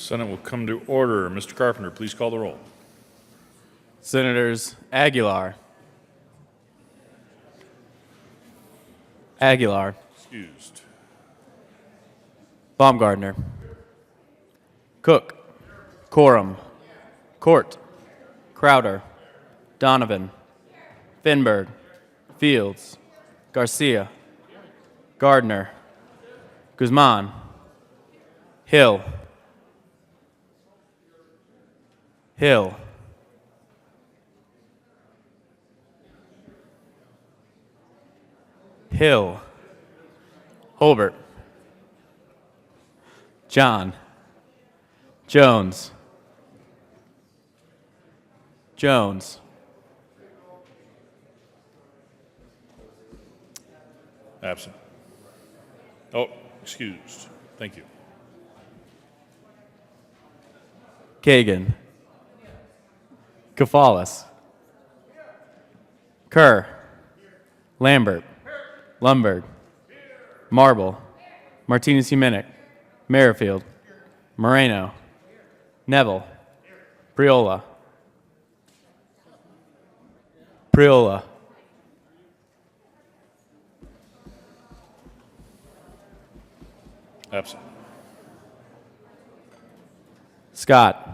Senate will come to order. Mr. Carpenter, please call the roll. Senators Aguilar, Excused. Baumgardner, Cook, Coram, Court, Crowder, Donovan, Finberg, Fields, Garcia, Gardner, Guzman, Hill, Holbert, John, Jones, Absent. Oh, excused. Thank you. Kagan, Kafalis, Kerr, Lambert, Lundberg, Marble, Martinez-Humenick, Merrifield, Moreno, Neville, Priola, Absent. Scott,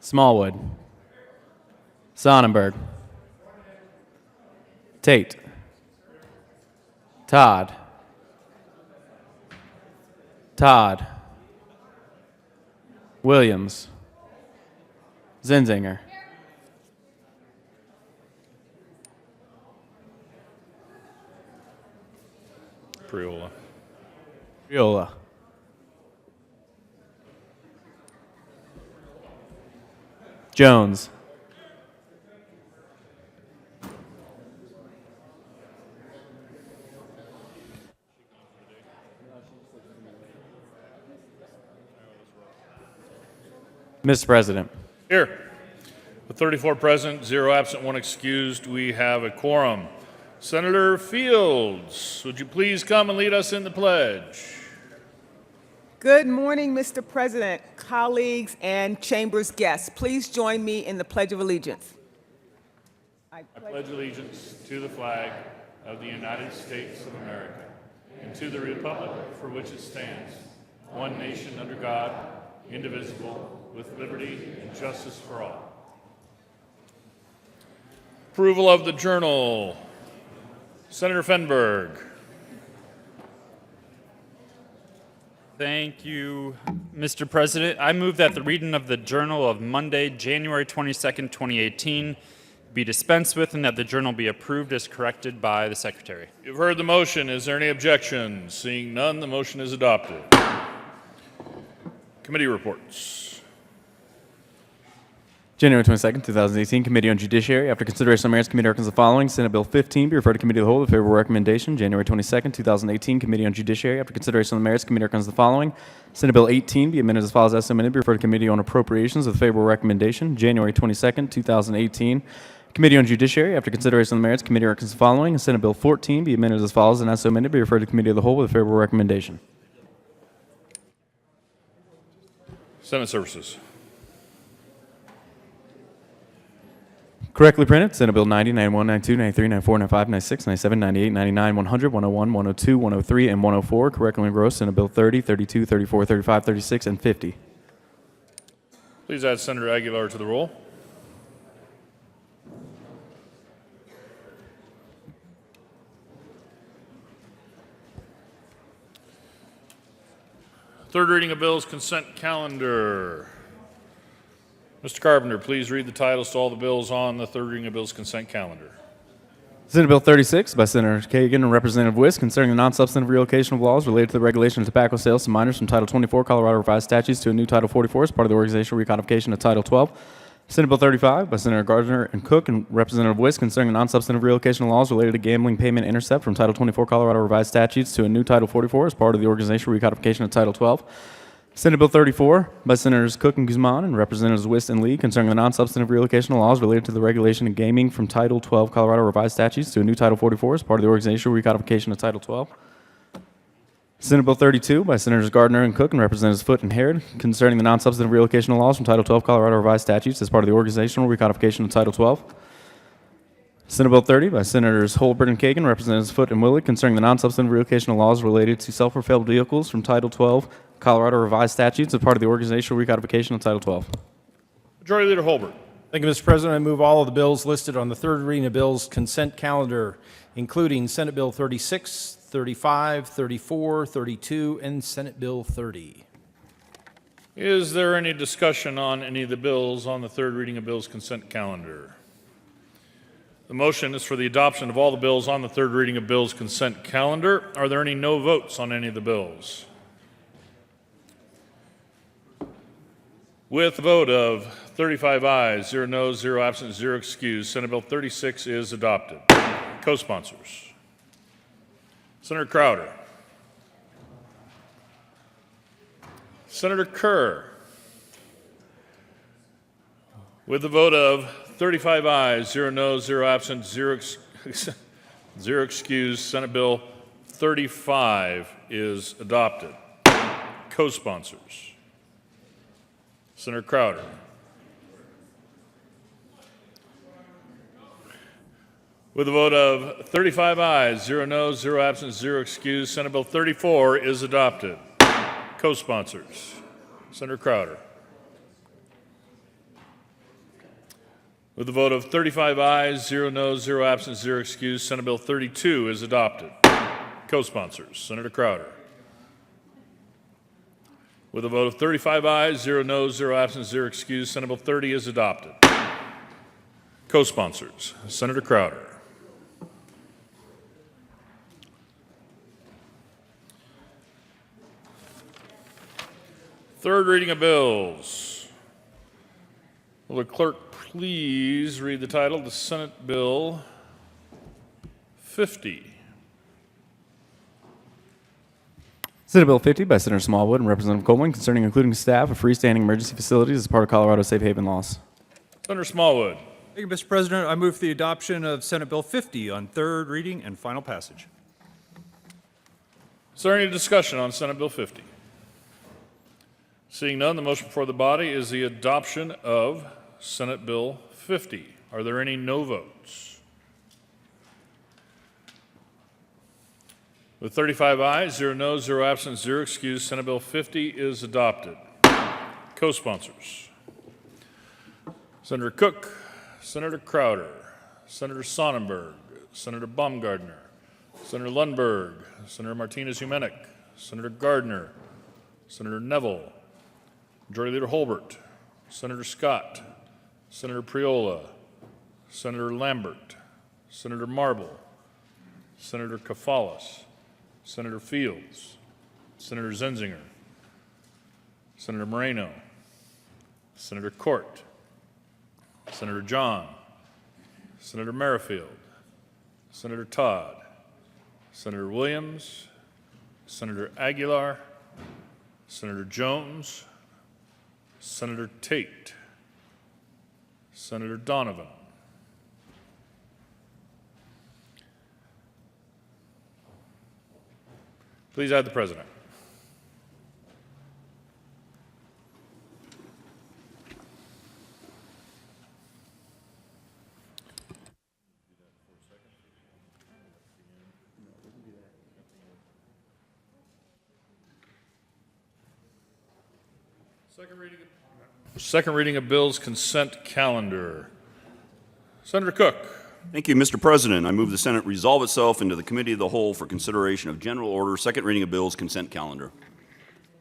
Smallwood, Sonnenberg, Tate, Todd, Williams, Zinzinger, Priola. Jones, Mr. President. Here. With 34 present, 0 absent, 1 excused, we have a quorum. Senator Fields, would you please come and lead us in the pledge? Good morning, Mr. President, colleagues, and Chamber's guests. Please join me in the Pledge of Allegiance. I pledge allegiance to the flag of the United States of America and to the republic for which it stands, one nation under God, indivisible, with liberty and justice for all. Approval of the journal. Senator Finberg. Thank you, Mr. President. I move that the reading of the journal of Monday, January 22nd, 2018 be dispensed with and that the journal be approved as corrected by the Secretary. You've heard the motion. Is there any objection? Seeing none, the motion is adopted. Committee reports. January 22nd, 2018, Committee on Judiciary. After consideration of merits, committee recommends the following. Senate Bill 15 be referred to Committee of the Whole with favorable recommendation. January 22nd, 2018, Committee on Judiciary. After consideration of the merits, committee recommends the following. Senate Bill 18 be amended as follows as submitted. Be referred to Committee on Appropriations with favorable recommendation. January 22nd, 2018, Committee on Judiciary. After consideration of the merits, committee recommends the following. Senate Bill 14 be amended as follows and as so amended. Be referred to Committee of the Whole with favorable recommendation. Senate Services. Correctly printed, Senate Bill 90, 91, 92, 93, 94, 95, 96, 97, 98, 99, 100, 101, 102, 103, and 104. Correctly engrossed, Senate Bill 30, 32, 34, 35, 36, and 50. Please add Senator Aguilar to the roll. Third reading of bills, consent calendar. Mr. Carpenter, please read the titles to all the bills on the third reading of bills consent calendar. Senate Bill 36 by Senator Kagan and Representative Wisk concerning the non-substantive relocation of laws related to the regulation of tobacco sales to minors from Title 24 Colorado Revised Statutes to a new Title 44 as part of the organizational recodification of Title 12. Senate Bill 35 by Senator Gardner and Cook and Representative Wisk concerning the non-substantive relocation of laws related to gambling payment intercept from Title 24 Colorado Revised Statutes to a new Title 44 as part of the organizational recodification of Title 12. Senate Bill 34 by Senators Cook and Guzman and Representatives Wisk and Lee concerning the non-substantive relocation of laws related to the regulation of gaming from Title 12 Colorado Revised Statutes to a new Title 44 as part of the organizational recodification of Title 12. Senate Bill 32 by Senators Gardner and Cook and Representatives Foote and Harrod concerning the non-substantive relocation of laws from Title 12 Colorado Revised Statutes as part of the organizational recodification of Title 12. Senate Bill 30 by Senators Holbert and Kagan, Representatives Foote and Willig concerning the non-substantive relocation of laws related to self-propelled vehicles from Title 12 Colorado Revised Statutes as part of the organizational recodification of Title 12. Majority Leader Holbert. Thank you, Mr. President. I move all of the bills listed on the third reading of bills consent calendar, including Senate Bill 36, 35, 34, 32, and Senate Bill 30. Is there any discussion on any of the bills on the third reading of bills consent calendar? The motion is for the adoption of all the bills on the third reading of bills consent calendar. Are there any no votes on any of the bills? With a vote of 35 ayes, 0 noes, 0 absent, 0 excused, Senate Bill 36 is adopted. Co-sponsors. Senator Crowder. Senator Kerr. With a vote of 35 ayes, 0 noes, 0 absent, 0 excused, Senate Bill 35 is adopted. Co-sponsors. Senator Crowder. With a vote of 35 ayes, 0 noes, 0 absent, 0 excused, Senate Bill 34 is adopted. Co-sponsors. Senator Crowder. With a vote of 35 ayes, 0 noes, 0 absent, 0 excused, Senate Bill 32 is adopted. Co-sponsors. Senator Crowder. With a vote of 35 ayes, 0 noes, 0 absent, 0 excused, Senate Bill 30 is adopted. Co-sponsors. Senator Crowder. Third reading of bills. Will the clerk please read the title of the Senate Bill 50? Senate Bill 50 by Senator Smallwood and Representative Coleman concerning including staff of freestanding emergency facilities as part of Colorado safe haven laws. Senator Smallwood. Thank you, Mr. President. I move for the adoption of Senate Bill 50 on third reading and final passage. Is there any discussion on Senate Bill 50? Seeing none, the motion before the body is the adoption of Senate Bill 50. Are there any no votes? With 35 ayes, 0 noes, 0 absent, 0 excused, Senate Bill 50 is adopted. Co-sponsors. Senator Cook, Senator Crowder, Senator Sonnenberg, Senator Baumgardner, Senator Lundberg, Senator Martinez-Humenick, Senator Gardner, Senator Neville, Majority Leader Holbert, Senator Scott, Senator Priola, Senator Lambert, Senator Marble, Senator Kafalas, Senator Fields, Senator Zenzinger, Senator Moreno, Senator Court, Senator John, Senator Merrifield, Senator Todd, Senator Williams, Senator Aguilar, Senator Jones, Senator Tate, Senator Donovan, please add the President. Second reading of bills consent calendar. Senator Cook. Thank you, Mr. President. I move the Senate resolve itself into the Committee of the Whole for consideration of general order, second reading of bills consent calendar.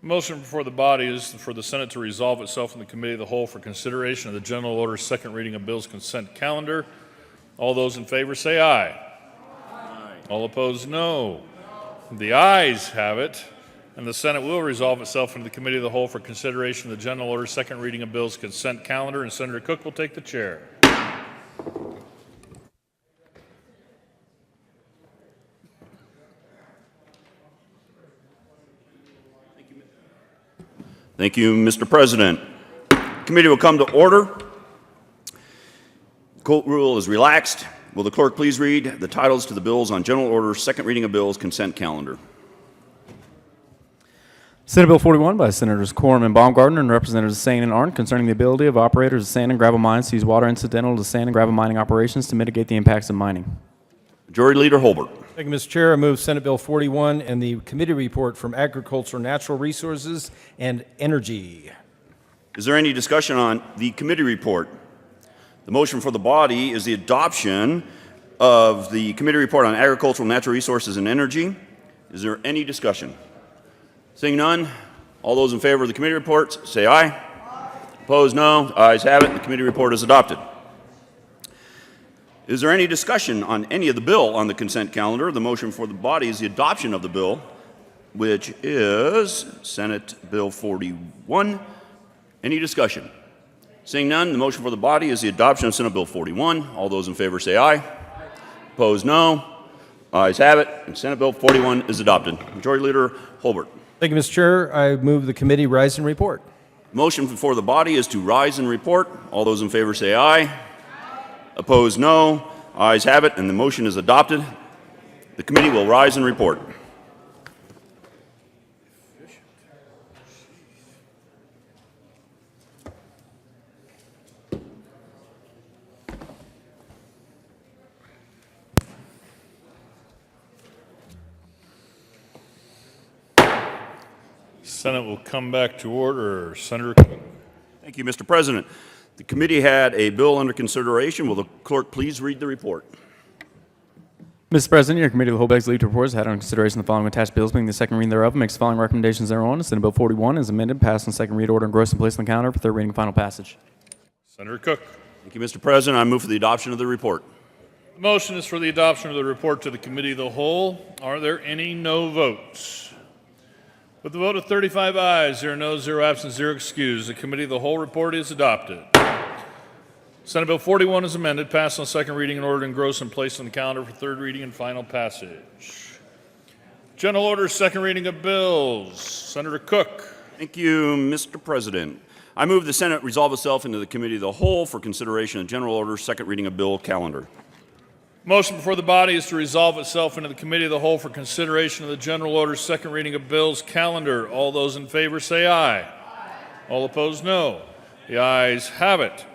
Motion before the body is for the Senate to resolve itself in the Committee of the Whole for consideration of the general order, second reading of bills consent calendar. All those in favor say aye. Aye. All opposed, no. The ayes have it, and the Senate will resolve itself into the Committee of the Whole for consideration of the general order, second reading of bills consent calendar, and Senator Cook will take the chair. Thank you, Mr. President. Committee will come to order. Court rule is relaxed. Will the clerk please read the titles to the bills on general order, second reading of bills consent calendar? Senate Bill 41 by Senators Quorum and Baumgartner and Representatives Sane and Arndt concerning the ability of operators of sand and gravel mines to use water incidental to sand and gravel mining operations to mitigate the impacts of mining. Majority Leader Holbert. Thank you, Mr. Chair. I move Senate Bill 41 and the committee report from Agriculture, Natural Resources, and Energy. Is there any discussion on the committee report? The motion for the body is the adoption of the committee report on Agricultural, Natural Resources, and Energy. Is there any discussion? Seeing none, all those in favor of the committee reports say aye. Opposed, no. Ayes have it. The committee report is adopted. Is there any discussion on any of the bill on the consent calendar? The motion for the body is the adoption of the bill, which is Senate Bill 41. Any discussion? Seeing none, the motion for the body is the adoption of Senate Bill 41. All those in favor say aye. Opposed, no. Ayes have it, and Senate Bill 41 is adopted. Majority Leader Holbert. Thank you, Mr. Chair. I move the committee rise and report. Motion before the body is to rise and report. All those in favor say aye. Opposed, no. Ayes have it, and the motion is adopted. The committee will rise and report. Senate will come back to order. Senator Cook. Thank you, Mr. President. The committee had a bill under consideration. Will the clerk please read the report? Mr. President, your committee of the whole begs leave to report has had on consideration the following attached bills, being the second reading thereof, and makes the following recommendations thereon. Senate Bill 41 is amended, passed on second read order, engrossed and placed on the calendar for third reading and final passage. Senator Cook. Thank you, Mr. President. I move for the adoption of the report. The motion is for the adoption of the report to the committee of the whole. Are there any no votes? With the vote of 35 ayes, 0 noes, 0 absent, 0 excused, the committee of the whole report is adopted. Senate Bill 41 is amended, passed on second reading and ordered engrossed and placed on the calendar for third reading and final passage. General order, second reading of bills. Senator Cook. Thank you, Mr. President. I move the Senate resolve itself into the committee of the whole for consideration of general order, second reading of bill calendar. Motion before the body is to resolve itself into the committee of the whole for consideration of the general order, second reading of bills calendar. All those in favor say aye. All opposed, no. The ayes have it.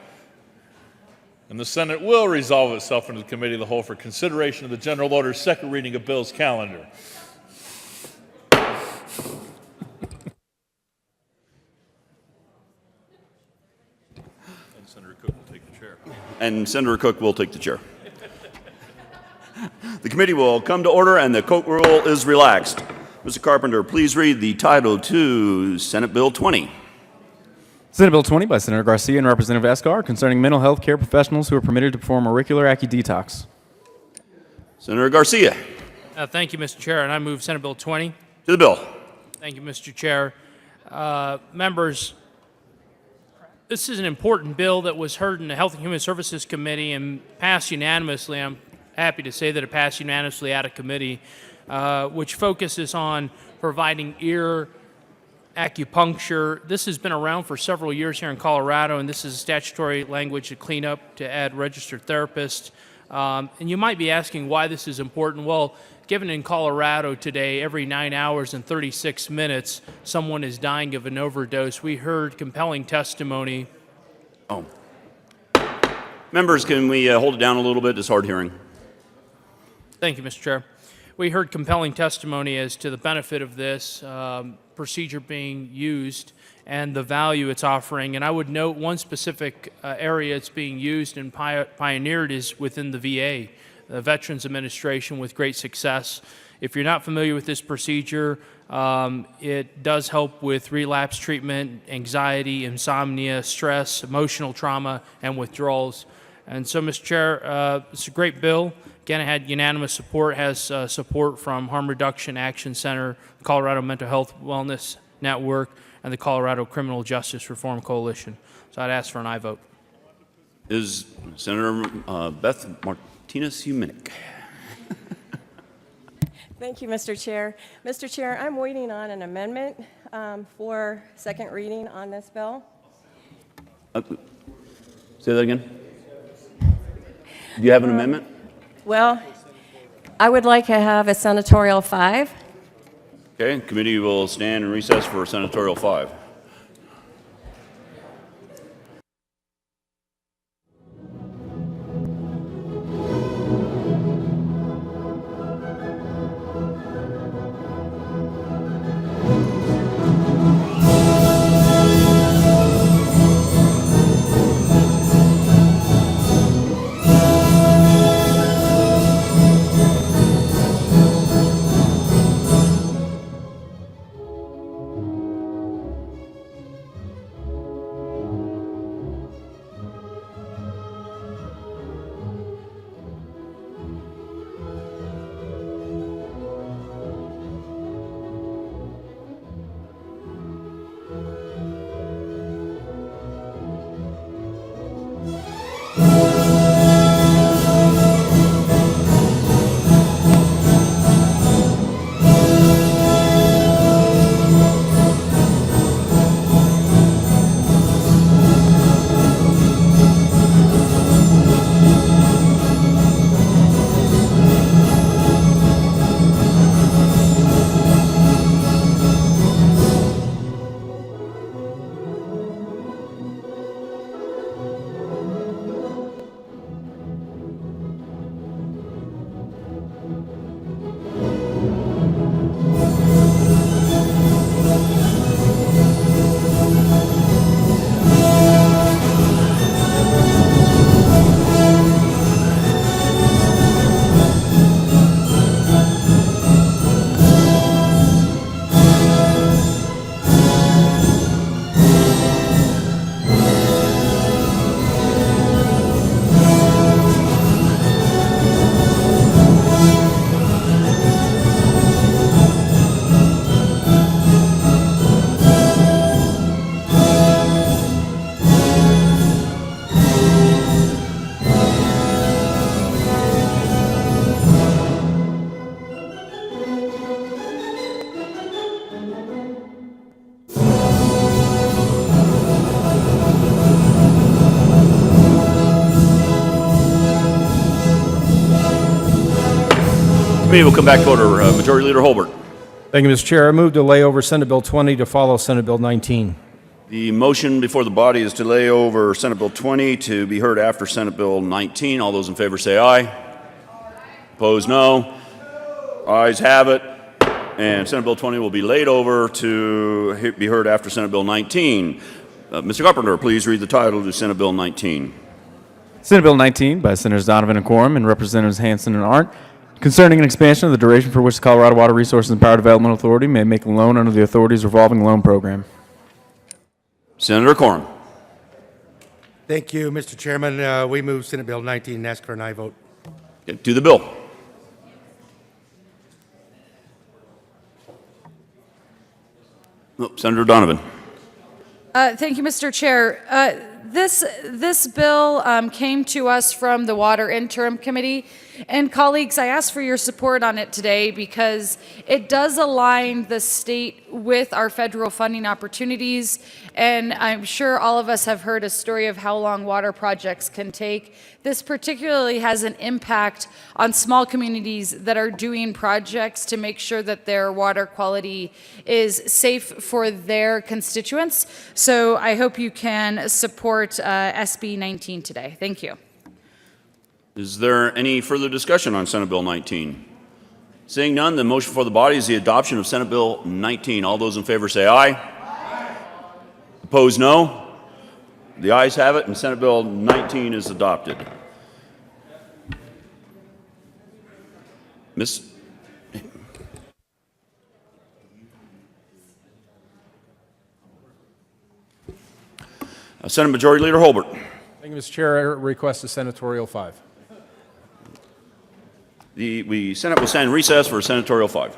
And the Senate will resolve itself into the committee of the whole for consideration of the general order, second reading of bills calendar. And Senator Cook will take the chair. And Senator Cook will take the chair. The committee will come to order and the Coke rule is relaxed. Mr. Carpenter, please read the title to Senate Bill 20. Senate Bill 20 by Senator Garcia and Representative Escar concerning mental health care professionals who are permitted to perform auricular detox. Senator Garcia. Thank you, Mr. Chair, and I move Senate Bill 20. To the bill. Thank you, Mr. Chair. Members, this is an important bill that was heard in the Health and Human Services Committee and passed unanimously. I'm happy to say that it passed unanimously out of committee, which focuses on providing ear acupuncture. This has been around for several years here in Colorado, and this is a statutory language to clean up to add registered therapists. And you might be asking why this is important. Well, given in Colorado today, every 9 hours and 36 minutes, someone is dying of an overdose, we heard compelling testimony. Members, can we hold it down a little bit? It's hard hearing. Thank you, Mr. Chair. We heard compelling testimony as to the benefit of this procedure being used and the value it's offering. And I would note one specific area it's being used and pioneered is within the VA, the Veterans Administration, with great success. If you're not familiar with this procedure, it does help with relapse treatment, anxiety, insomnia, stress, emotional trauma, and withdrawals. And so, Mr. Chair, it's a great bill. Again, it had unanimous support, has support from Harm Reduction Action Center, Colorado Mental Health Wellness Network, and the Colorado Criminal Justice Reform Coalition. So I'd ask for an aye vote. Is Senator Beth Martinez-Huminick. Thank you, Mr. Chair. Mr. Chair, I'm waiting on an amendment for second reading on this bill. Say that again. Do you have an amendment? Well, I would like to have a senatorial 5. Okay, committee will stand in recess for senatorial 5. Committee will come back to order. Majority Leader Holbert. Thank you, Mr. Chair. I move to lay over Senate Bill 20 to follow Senate Bill 19. The motion before the body is to lay over Senate Bill 20 to be heard after Senate Bill 19. All those in favor say aye. Opposed, no. Ayes have it. And Senate Bill 20 will be laid over to be heard after Senate Bill 19. Mr. Carpenter, please read the title to Senate Bill 19. Senate Bill 19 by Senators Donovan and Quorum and Representatives Hansen and Arndt, concerning an expansion of the duration for which the Colorado Water Resources and Power Development Authority may make a loan under the authority's revolving loan program. Senator Quorum. Thank you, Mr. Chairman. We move Senate Bill 19. NASCAR and I vote. To the bill. Senator Donovan. Thank you, Mr. Chair. This bill came to us from the Water Interim Committee. And colleagues, I ask for your support on it today because it does align the state with our federal funding opportunities. And I'm sure all of us have heard a story of how long water projects can take. This particularly has an impact on small communities that are doing projects to make sure that their water quality is safe for their constituents. So I hope you can support SB 19 today. Thank you. Is there any further discussion on Senate Bill 19? Seeing none, the motion for the body is the adoption of Senate Bill 19. All those in favor say aye. Aye. Opposed, no. The ayes have it, and Senate Bill 19 is adopted. Senate Majority Leader Holbert. Thank you, Mr. Chair. I request a senatorial 5. The Senate will stand in recess for senatorial 5.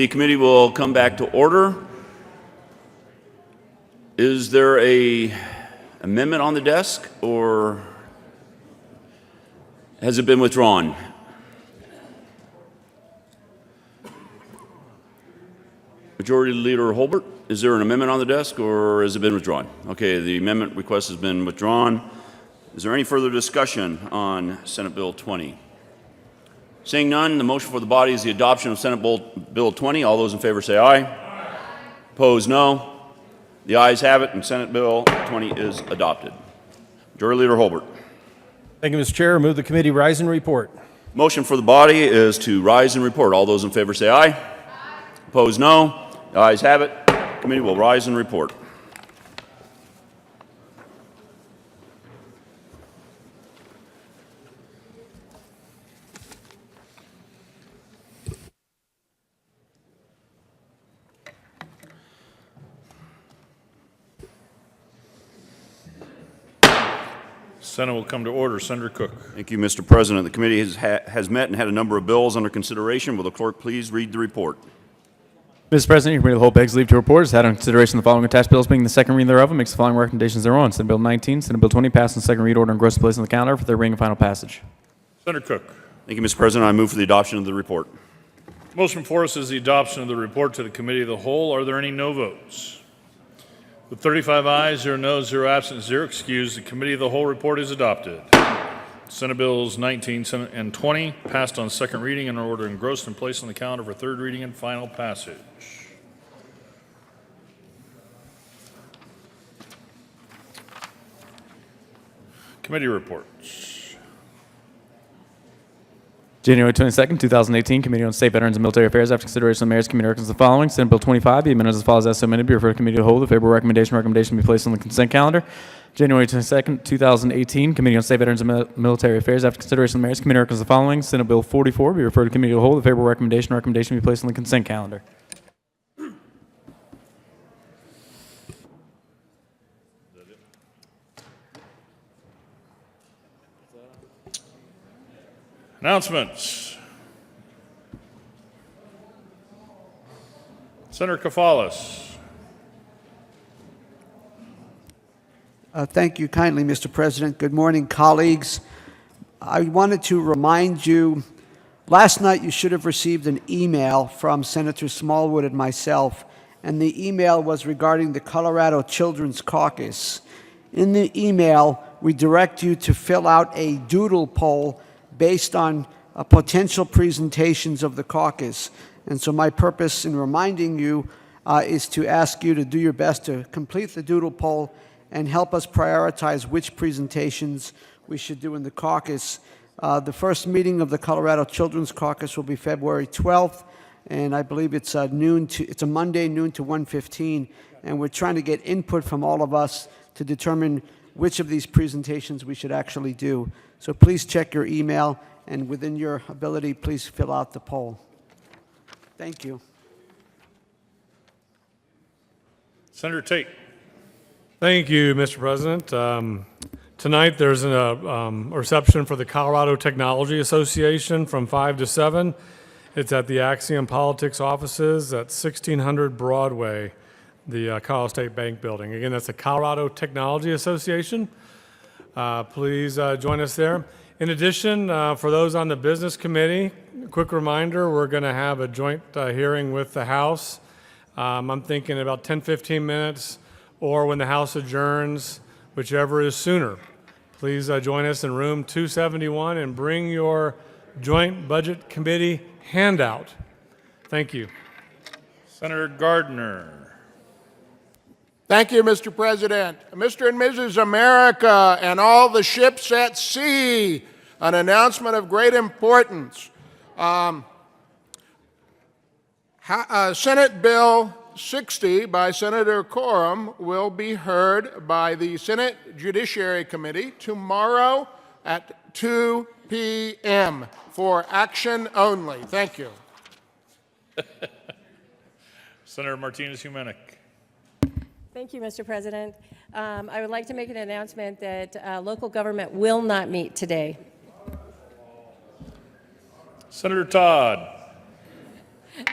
The committee will come back to order. Is there a amendment on the desk, or has it been withdrawn? Majority Leader Holbert, is there an amendment on the desk, or has it been withdrawn? Okay, the amendment request has been withdrawn. Is there any further discussion on Senate Bill 20? Seeing none, the motion for the body is the adoption of Senate Bill 20. All those in favor say aye. Aye. Opposed, no. The ayes have it, and Senate Bill 20 is adopted. Majority Leader Holbert. Thank you, Mr. Chair. Move the committee rise and report. Motion for the body is to rise and report. All those in favor say aye. Aye. Opposed, no. The ayes have it. Committee will rise and report. Senate will come to order. Senator Cook. Thank you, Mr. President. The committee has met and had a number of bills under consideration. Will the clerk please read the report? Mr. President, your committee of the whole begs leave to report has had on consideration the following attached bills being the second reading thereof and makes the following recommendations thereon. Senate Bill 19, Senate Bill 20 passed on second read order and gross place on the calendar for third reading and final passage. Senator Cook. Thank you, Mr. President. I move for the adoption of the report. Motion before us is the adoption of the report to the committee of the whole. Are there any no votes? With 35 ayes, 0 noes, 0 absent, 0 excused, the committee of the whole report is adopted. Senate Bills 19 and 20 passed on second reading and are ordered engrossed and placed on the calendar for third reading and final passage. Committee reports. January 22nd, 2018, Committee on State Veterans and Military Affairs. After consideration of the mayor's committee recommends the following. Senate Bill 25, the amendment as follows as so amended, be referred to committee of the whole. The favorable recommendation be placed on the consent calendar. January 22nd, 2018, Committee on State Veterans and Military Affairs. After consideration of the mayor's committee recommends the following. Senate Bill 44, be referred to committee of the whole. The favorable recommendation be placed on the consent calendar. Announcements. Senator Kafalis. Thank you kindly, Mr. President. Good morning, colleagues. I wanted to remind you, last night you should have received an email from Senator Smallwood and myself, and the email was regarding the Colorado Children's Caucus. In the email, we direct you to fill out a doodle poll based on potential presentations of the caucus. And so my purpose in reminding you is to ask you to do your best to complete the doodle poll and help us prioritize which presentations we should do in the caucus. The first meeting of the Colorado Children's Caucus will be February 12th, and I believe it's a Monday, noon to 1:15, and we're trying to get input from all of us to determine which of these presentations we should actually do. So please check your email, and within your ability, please fill out the poll. Thank you. Senator Tate. Thank you, Mr. President. Tonight there's a reception for the Colorado Technology Association from 5 to 7. It's at the Axiom Politics offices at 1600 Broadway, the Colorado State Bank building. Again, that's the Colorado Technology Association. Please join us there. In addition, for those on the business committee, a quick reminder, we're going to have a joint hearing with the House. I'm thinking about 10-15 minutes, or when the House adjourns, whichever is sooner. Please join us in room 271 and bring your joint budget committee handout. Thank you. Senator Gardner. Thank you, Mr. President. Mr. and Mrs. America and all the ships at sea, an announcement of great importance. Senate Bill 60 by Senator Coram will be heard by the Senate Judiciary Committee tomorrow at 2 p.m. for action only. Thank you. Senator Martinez-Humanic. Thank you, Mr. President. I would like to make an announcement that local government will not meet today. Senator Todd.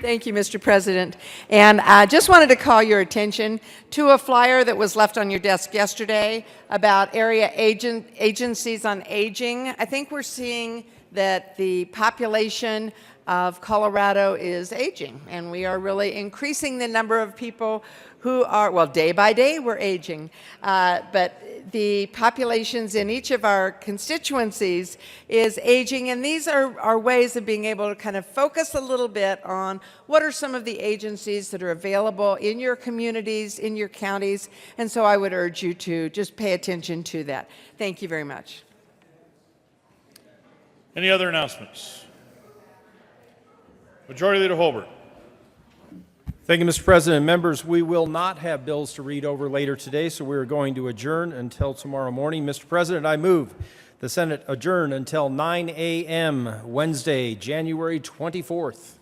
Thank you, Mr. President. And I just wanted to call your attention to a flyer that was left on your desk yesterday about area agencies on aging. I think we're seeing that the population of Colorado is aging, and we are really increasing the number of people who are, well, day by day we're aging, but the populations in each of our constituencies is aging, and these are ways of being able to kind of focus a little bit on what are some of the agencies that are available in your communities, in your counties, and so I would urge you to just pay attention to that. Thank you very much. Any other announcements? Majority Leader Holbert. Thank you, Mr. President. Members, we will not have bills to read over later today, so we are going to adjourn until tomorrow morning. Mr. President, I move the Senate adjourn until 9 a.m. Wednesday, January 24th.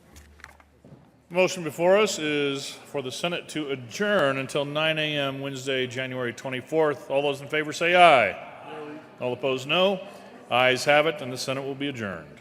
Motion before us is for the Senate to adjourn until 9 a.m. Wednesday, January 24th. All those in favor say aye. All opposed, no. Ayes have it, and the Senate will be adjourned.